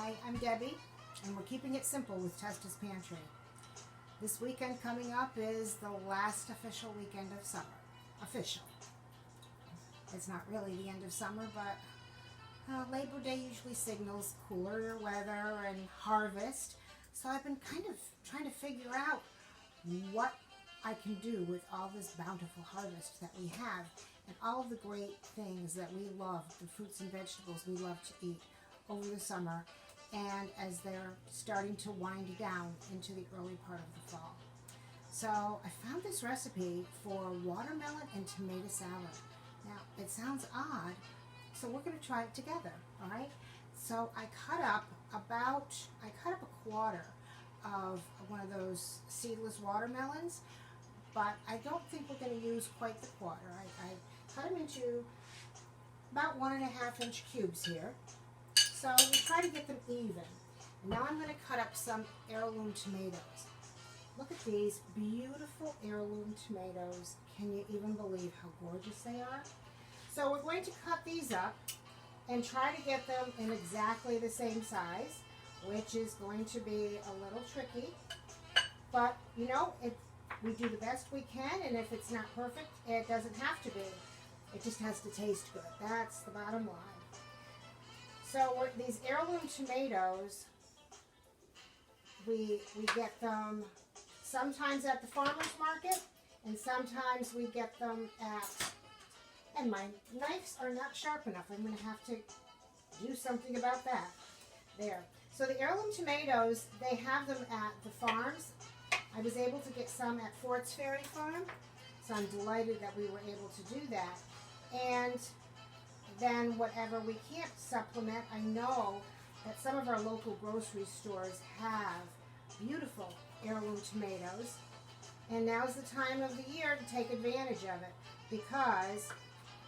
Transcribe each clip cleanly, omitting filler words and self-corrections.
Hi, I'm Debbie, and we're keeping it simple with Testa's Pantry. This weekend coming up is the last official weekend of summer. Official. It's not really the end of summer, but Labor Day usually signals cooler weather and harvest. So I've been kind of trying to figure out what I can do with all this bountiful harvest that we have and all of the great things that we love, the fruits and vegetables we love to eat over the summer and as they're starting to wind down into the early part of the fall. So I found this recipe for watermelon and tomato salad. Now it sounds odd, so we're going to try it together, all right? So I cut up a quarter of one of those seedless watermelons, but I don't think we're going to use quite the quarter. I cut them into about 1.5 inch cubes here. So we try to get them even. Now I'm going to cut up some heirloom tomatoes. Look at these beautiful heirloom tomatoes. Can you even believe how gorgeous they are? So we're going to cut these up and try to get them in exactly the same size, which is going to be a little tricky. But, you know, we do the best we can, and if it's not perfect, it doesn't have to be. It just has to taste good. That's the bottom line. So these heirloom tomatoes, we get them sometimes at the farmer's market, and sometimes we get them and my knives are not sharp enough. I'm going to have to do something about that. There. So the heirloom tomatoes, they have them at the farms. I was able to get some at Fort's Ferry Farm, so I'm delighted that we were able to do that. And then whatever we can't supplement, I know that some of our local grocery stores have beautiful heirloom tomatoes, and now's the time of the year to take advantage of it, because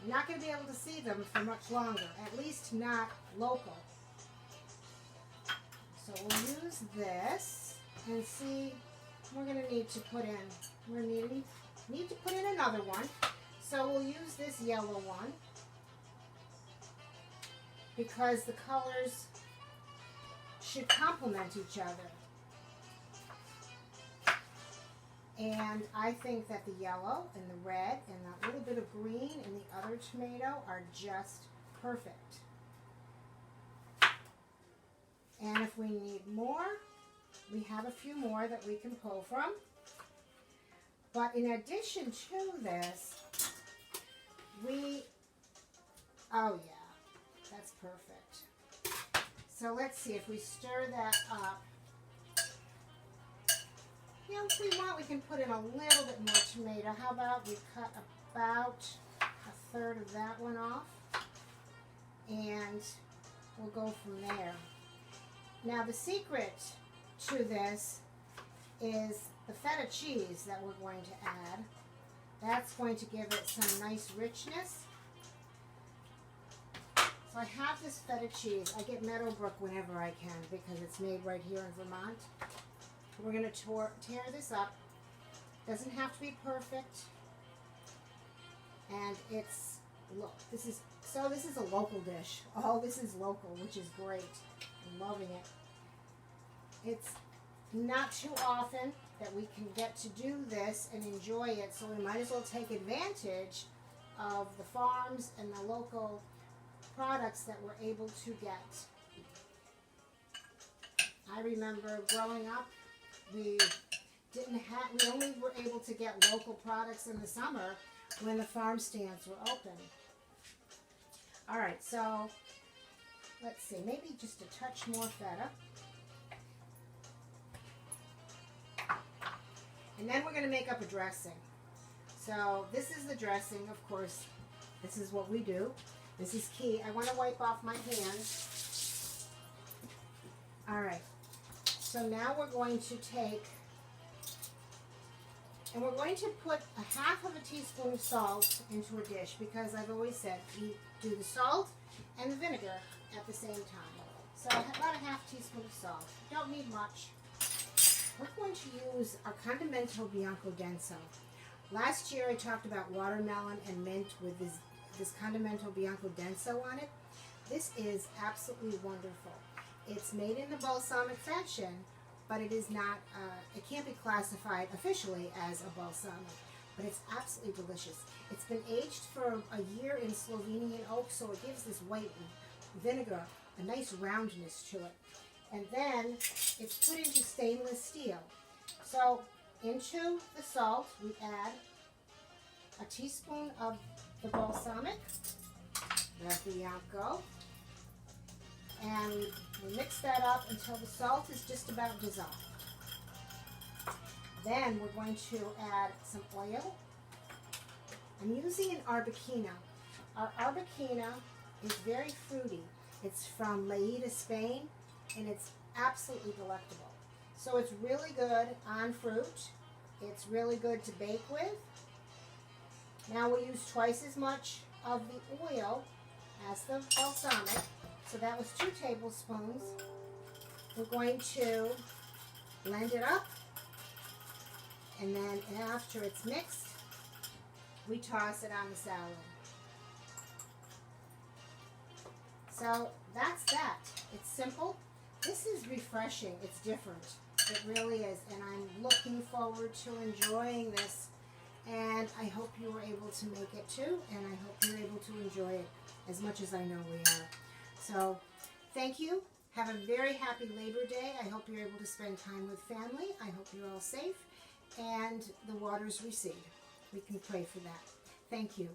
you're not going to be able to see them for much longer, at least not local. So we'll use this and see. We're going to need to put in, we're going to need to put in another one. So we'll use this yellow one because the colors should complement each other. And I think that the yellow and the red and that little bit of green in the other tomato are just perfect. And if we need more, we have a few more that we can pull from. But in addition to this, oh yeah, that's perfect. So let's see, if we stir that up, you know, if we want, we can put in a little bit more tomato. How about we cut about 1/3 of that one off, and we'll go from there. Now the secret to this is the feta cheese that we're going to add. That's going to give it some nice richness. So I have this feta cheese. I get Meadowbrook whenever I can because it's made right here in Vermont. We're going to tear this up. Doesn't have to be perfect. And it's, look, this is a local dish. All this is local, which is great. I'm loving it. It's not too often that we can get to do this and enjoy it, so we might as well take advantage of the farms and the local products that we're able to get. I remember growing up, we only were able to get local products in the summer when the farm stands were open. All right, so let's see, maybe just a touch more feta. And then we're going to make up a dressing. So this is the dressing, of course. This is what we do. This is key. I want to wipe off my hands. All right. So now we're going to take, and we're going to put 1/2 teaspoon of salt into a dish, because I've always said you do the salt and the vinegar at the same time. So about 1/2 teaspoon of salt. Don't need much. We're going to use our Condimento Bianco Denso. Last year I talked about watermelon and mint with this Condimento Bianco Denso on it. This is absolutely wonderful. It's made in the balsamic fashion, but it is not, it can't be classified officially as a balsamic, but it's absolutely delicious. It's been aged for a year in Slovenian oak, so it gives this white vinegar a nice roundness to it. And then it's put into stainless steel. So into the salt, we add a teaspoon of the balsamic, the Bianco, and we mix that up until the salt is just about dissolved. Then we're going to add some oil. I'm using an Arbequina. Our Arbequina is very fruity. It's from Lleida, Spain, and it's absolutely delectable. So it's really good on fruit. It's really good to bake with. Now we use twice as much of the oil as the balsamic. So that was 2 tablespoons. We're going to blend it up, and then after it's mixed, we toss it on the salad. So that's that. It's simple. This is refreshing. It's different. It really is, and I'm looking forward to enjoying this, and I hope you were able to make it too, and I hope you're able to enjoy it as much as I know we are. So thank you. Have a very happy Labor Day. I hope you're able to spend time with family. I hope you're all safe and the waters recede. We can pray for that. Thank you.